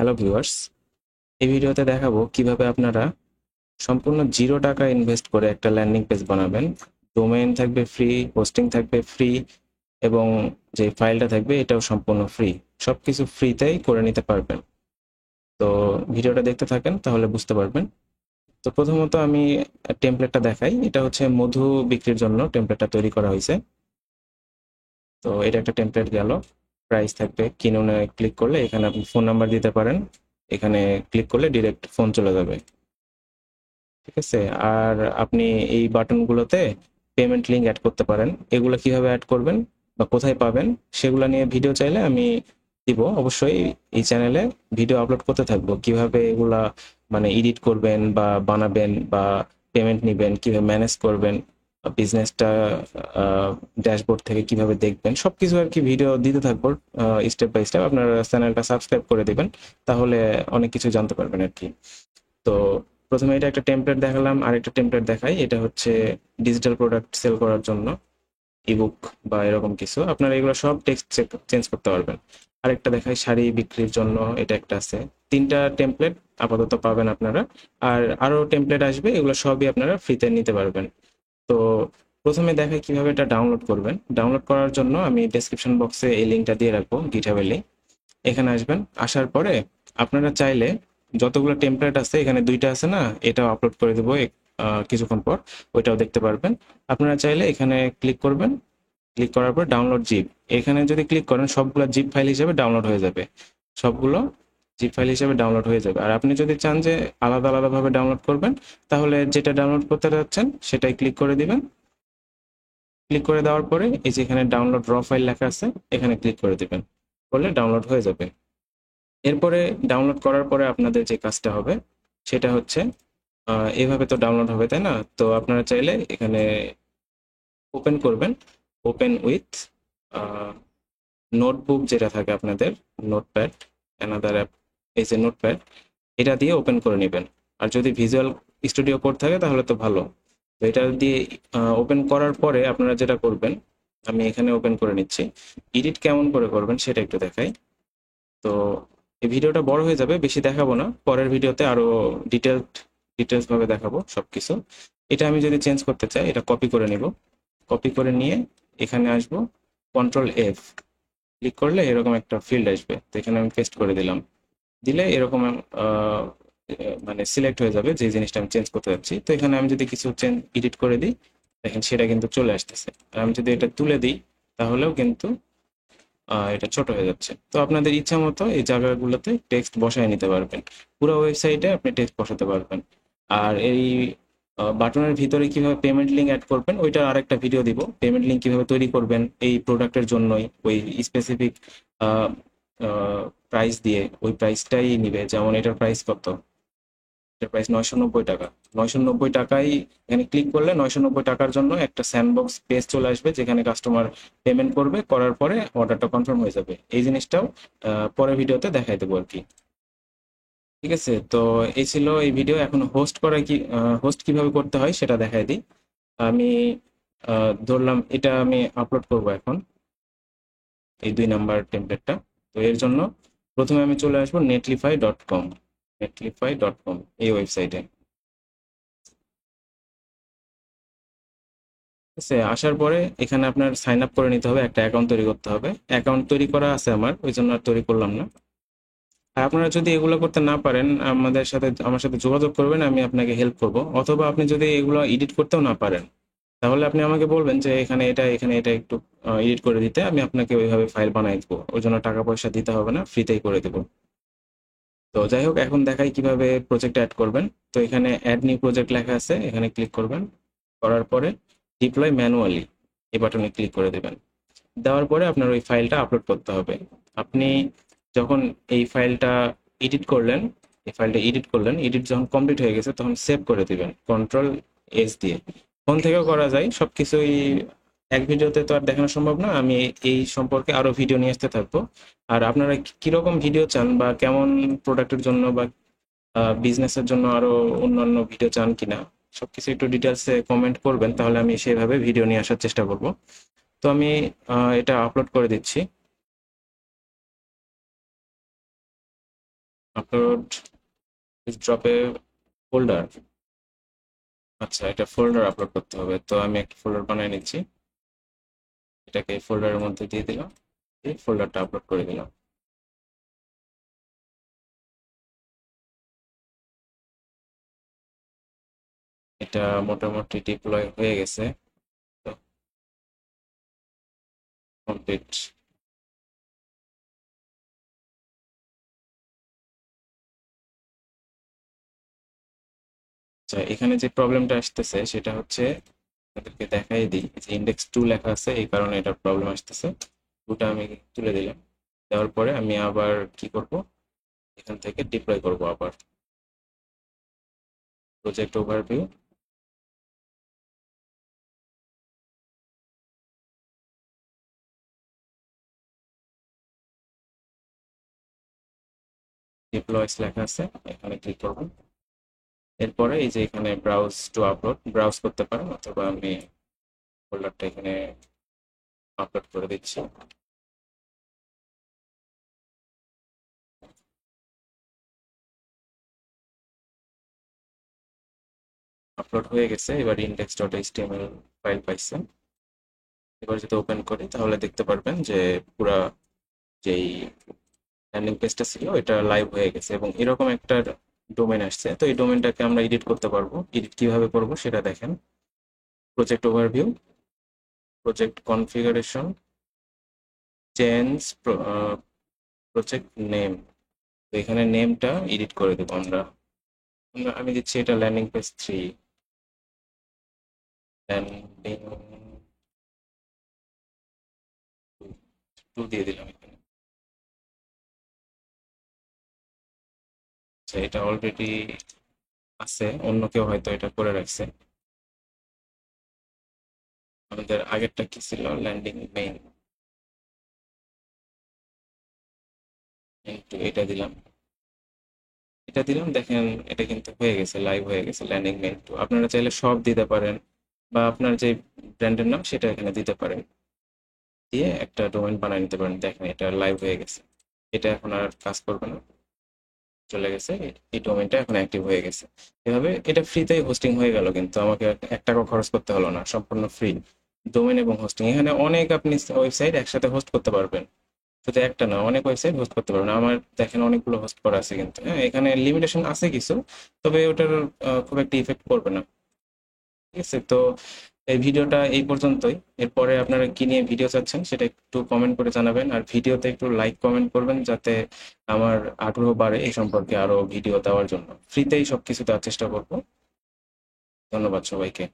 Hello viewers, এই ভিডিওতে দেখাবো কিভাবে আপনারা সম্পূর্ণ 0 টাকা ইনভেস্ট করে একটা ল্যান্ডিং পেজ বানাবেন। ডোমেইন থাকবে ফ্রি, হোস্টিং থাকবে ফ্রি এবং যে ফাইলটা থাকবে এটাও সম্পূর্ণ ফ্রি। সবকিছু ফ্রিতেই করে নিতে পারবেন। তো ভিডিওটা দেখতে থাকেন তাহলে বুঝতে পারবেন। তো প্রথমত আমি টেমপ্লেটটা দেখাই। এটা হচ্ছে মধু বিক্রির জন্য টেমপ্লেটটা তৈরি করা হয়েছে। তো এটা একটা টেমপ্লেট গেল। প্রাইস থাকবে, কিনুনে ক্লিক করলে এখানে আপনি ফোন নাম্বার দিতে পারেন। এখানে ক্লিক করলে ডিরেক্ট ফোন চলে যাবে। ঠিক আছে? আর আপনি এই বাটনগুলোতে পেমেন্ট লিঙ্ক অ্যাড করতে পারেন। এগুলো কিভাবে অ্যাড করবেন বা কোথায় পাবেন সেগুলো নিয়ে ভিডিও চাইলে আমি দিব। অবশ্যই এই চ্যানেলে ভিডিও আপলোড করতে থাকবো। কিভাবে এগুলা মানে এডিট করবেন বা বানাবেন বা পেমেন্ট নিবেন, কিভাবে ম্যানেজ করবেন, বিজনেসটা ড্যাশবোর্ড থেকে কিভাবে দেখবেন, সবকিছু আর কি ভিডিও দিতে থাকবো স্টেপ বাই স্টেপ। আপনারা চ্যানেলটা সাবস্ক্রাইব করে দিবেন, তাহলে অনেক কিছু জানতে পারবেন আর কি। তো প্রথমে এটা একটা টেমপ্লেট দেখালাম, আরেকটা টেমপ্লেট দেখাই। এটা হচ্ছে ডিজিটাল প্রোডাক্ট সেল করার জন্য, ইবুক বা এরকম কিছু। আপনারা এগুলো সব টেক্সট চেঞ্জ করতে পারবেন। আরেকটা দেখাই শাড়ি বিক্রির জন্য, এটা একটা আছে। 3টা টেমপ্লেট আপাতত পাবেন আপনারা। আর আরো টেমপ্লেট আসবে, এগুলো সবই আপনারা ফ্রিতে নিতে পারবেন। তো প্রথমে দেখাই কিভাবে এটা ডাউনলোড করবেন। ডাউনলোড করার জন্য আমি ডেসক্রিপশন বক্সে এই লিঙ্কটা দিয়ে রাখবো, গিটহাবের লিঙ্ক। এখানে আসবেন, আসার পরে আপনারা চাইলে যতগুলো টেমপ্লেট আছে, এখানে 2টা আছে না, এটাও আপলোড করে দেবো কিছুক্ষণ পর, ওইটাও দেখতে পারবেন। আপনারা চাইলে এখানে ক্লিক করবেন, ক্লিক করার পর ডাউনলোড জিপ, এখানে যদি ক্লিক করেন সবগুলো জিপ ফাইল হিসেবে ডাউনলোড হয়ে যাবে। সবগুলো জিপ ফাইল হিসেবে ডাউনলোড হয়ে যাবে। আর আপনি যদি চান যে আলাদা আলাদাভাবে ডাউনলোড করবেন, তাহলে যেটা ডাউনলোড করতে যাচ্ছেন সেটাই ক্লিক করে দিবেন। ক্লিক করে দেওয়ার পরে এই যে এখানে ডাউনলোড র ফাইল লেখা আছে, এখানে ক্লিক করে দিবেন, করলে ডাউনলোড হয়ে যাবে। এরপরে ডাউনলোড করার পরে আপনাদের যে কাজটা হবে সেটা হচ্ছে এভাবে তো ডাউনলোড হবে, তাই না? তো আপনারা চাইলে এখানে ওপেন করবেন, ওপেন উইথ নোটবুক যেটা থাকে আপনাদের, নোটপ্যাড, অ্যানাদার অ্যাপ, এই যে নোটপ্যাড, এটা দিয়ে ওপেন করে নেবেন। আর যদি ভিজুয়াল স্টুডিও কোড থাকে তাহলে তো ভালো। তো এটা দিয়ে ওপেন করার পরে আপনারা যেটা করবেন, আমি এখানে ওপেন করে নিচ্ছি। এডিট কেমন করে করবেন সেটা একটু দেখাই। তো এই ভিডিওটা বড় হয়ে যাবে, বেশি দেখাবো না, পরের ভিডিওতে আরো ডিটেলস ভাবে দেখাবো সবকিছু। এটা আমি যদি চেঞ্জ করতে চাই, এটা কপি করে নিব। কপি করে নিয়ে এখানে আসবো, কন্ট্রোল এফ ক্লিক করলে এরকম একটা ফিল্ড আসবে, তো এখানে আমি পেস্ট করে দিলাম। দিলে এরকম আহ, মানে সিলেক্ট হয়ে যাবে যে জিনিসটা আমি চেঞ্জ করতে যাচ্ছি। তো এখানে আমি যদি কিছু চেঞ্জ এডিট করে দিই, দেখেন সেটা কিন্তু চলে আসতেছে। আর আমি যদি এটা তুলে দিই, তাহলেও কিন্তু এটা ছোট হয়ে যাচ্ছে। তো আপনাদের ইচ্ছা মতো এই জায়গাগুলোতে টেক্সট বসায় নিতে পারবেন। পুরো ওয়েবসাইটে আপনি টেক্সট বসাতে পারবেন। আর এই বাটনের ভিতরে কিভাবে পেমেন্ট লিঙ্ক অ্যাড করবেন ওইটার আরেকটা ভিডিও দিব। পেমেন্ট লিঙ্ক কিভাবে তৈরি করবেন এই প্রোডাক্টের জন্যই, ওই স্পেসিফিক প্রাইস দিয়ে, ওই প্রাইসটাই নিবে। যেমন এটার প্রাইস কত, এটার প্রাইস 990 টাকা। 990 টাকায় এখানে ক্লিক করলে 990 টাকার জন্য একটা স্যান্ডবক্স পেজ চলে আসবে, যেখানে কাস্টমার পেমেন্ট করবে, করার পরে অর্ডারটা কনফার্ম হয়ে যাবে। এই জিনিসটাও পরের ভিডিওতে দেখাই দেবো আর কি। ঠিক আছে? তো এই ছিল এই ভিডিও। এখন হোস্ট কিভাবে করতে হয় সেটা দেখাই দিই। আমি ধরলাম এটা আমি আপলোড করব এখন, এই 2 নাম্বার টেমপ্লেটটা। তো এর জন্য প্রথমে আমি চলে আসবো netlify.com, netlify.com এই ওয়েবসাইটে। ঠিক আছে? আসার পরে এখানে আপনার সাইন আপ করে নিতে হবে, একটা অ্যাকাউন্ট তৈরি করতে হবে। অ্যাকাউন্ট তৈরি করা আছে আমার, ওই জন্য আর তৈরি করলাম না। আর আপনারা যদি এগুলো করতে না পারেন, আমার সাথে যোগাযোগ করবেন, আমি আপনাকে হেল্প করব। অথবা আপনি যদি এগুলো এডিট করতেও না পারেন, তাহলে আপনি আমাকে বলবেন যে এখানে এটা একটু এডিট করে দিতে, আমি আপনাকে ওইভাবে ফাইল বানাই দেবো। ওই জন্য টাকা পয়সা দিতে হবে না, ফ্রিতেই করে দেবো। তো যাই হোক, এখন দেখাই কিভাবে প্রজেক্ট অ্যাড করবেন। তো এখানে অ্যাড নিউ প্রজেক্ট লেখা আছে, এখানে ক্লিক করবেন। করার পরে ডিপ্লয় ম্যানুয়ালি এই বাটনে ক্লিক করে দেবেন। দেওয়ার পরে আপনার ওই ফাইলটা আপলোড করতে হবে। আপনি যখন এই ফাইলটা এডিট করলেন, এডিট যখন কমপ্লিট হয়ে গেছে তখন সেভ করে দিবেন কন্ট্রোল এস দিয়ে। ফোন থেকেও করা যায় সবকিছুই। এক ভিডিওতে তো আর দেখানো সম্ভব না, আমি এই সম্পর্কে আরো ভিডিও নিয়ে আসতে থাকবো। আর আপনারা কিরকম ভিডিও চান বা কেমন প্রোডাক্টের জন্য বা বিজনেসের জন্য আরো অন্যান্য ভিডিও চান কিনা, সবকিছু একটু ডিটেলসে কমেন্ট করবেন, তাহলে আমি সেভাবে ভিডিও নিয়ে আসার চেষ্টা করব। তো আমি এটা আপলোড করে দিচ্ছি। আপলোড ড্রপে ফোল্ডার, আচ্ছা এটা ফোল্ডার আপলোড করতে হবে, তো আমি একটা ফোল্ডার বানিয়ে নিচ্ছি, এটাকে এই ফোল্ডারের মধ্যে দিয়ে দিলাম, এই ফোল্ডারটা আপলোড করে দিলাম। এটা মোটামুটি ডিপ্লয় হয়ে গেছে, কমপ্লিট। আচ্ছা এখানে যে প্রবলেমটা আসতেছে সেটা হচ্ছে, আপনাদেরকে দেখাই দিই, যে ইন্ডেক্স 2 লেখা আছে এই কারণে এটা প্রবলেম আসতেছে। 2টা আমি তুলে দিলাম, দেওয়ার পরে আমি আবার কি করব, এখান থেকে ডিপ্লয় করব আবার প্রজেক্ট ওভারভিউ, ডিপ্লয়স লেখা আছে, এখানে ক্লিক করব। এরপরে এই যে এখানে ব্রাউজ টু আপলোড, ব্রাউজ করতে পারেন, অথবা আমি ফোল্ডারটা এখানে আপলোড করে দিচ্ছি। আপলোড হয়ে গেছে, এবার ইন্ডেক্স ডট এইচটিএমএল ফাইল পাইছেন। এবার যদি ওপেন করি তাহলে দেখতে পারবেন যে পুরা যেই ল্যান্ডিং পেজটা ছিল এটা লাইভ হয়ে গেছে, এবং এরকম একটা ডোমেন আসছে। তো এই ডোমেনটাকে আমরা এডিট করতে পারবো, এডিট কিভাবে করব সেটা দেখেন। Project overview, project configuration, change project name, তো এখানে নেমটা এডিট করে দেবো আমরা। আমি দিচ্ছি এটা ল্যান্ডিং পেজ 3, ল্যান্ডিং 2 দিয়ে দিলাম এখানে। আচ্ছা এটা অলরেডি আছে, অন্য কেউ হয়তো এটা করে রাখছে। আমাদের আগেরটা কি ছিল, ল্যান্ডিং মেইন, এটা দিলাম, এটা দিলাম, দেখেন এটা কিন্তু হয়ে গেছে, লাইভ হয়ে গেছে ল্যান্ডিং মেইন 2। আপনারা চাইলে সব দিতে পারেন, বা আপনার যে ব্র্যান্ডের নাম সেটা এখানে দিতে পারেন, দিয়ে একটা ডোমেন বানিয়ে নিতে পারেন। দেখেন এটা লাইভ হয়ে গেছে, এটা এখন আর কাজ করবে না, চলে গেছে, এই ডোমেনটা এখন অ্যাক্টিভ হয়ে গেছে। এভাবে এটা ফ্রিতেই হোস্টিং হয়ে গেল, কিন্তু আমাকে 1 টাকা খরচ করতে হলো না, সম্পূর্ণ ফ্রি ডোমেন এবং হোস্টিং। এখানে অনেক আপনি ওয়েবসাইট একসাথে হোস্ট করতে পারবেন, শুধু একটা না, অনেক ওয়েবসাইট হোস্ট করতে পারবেন। আমার দেখেন অনেকগুলো হোস্ট করা আছে, কিন্তু হ্যাঁ এখানে লিমিটেশন আছে কিছু, তবে ওটার খুব একটা ইফেক্ট পড়বে না। ঠিক আছে, তো এই ভিডিওটা এই পর্যন্তই। এরপরে আপনারা কি নিয়ে ভিডিও চাচ্ছেন সেটা একটু কমেন্ট করে জানাবেন, আর ভিডিওতে একটু লাইক কমেন্ট করবেন, যাতে আমার আগ্রহ বাড়ে এই সম্পর্কে আরো ভিডিও দেওয়ার জন্য। ফ্রিতেই সবকিছু দেওয়ার চেষ্টা করব। ধন্যবাদ সবাইকে।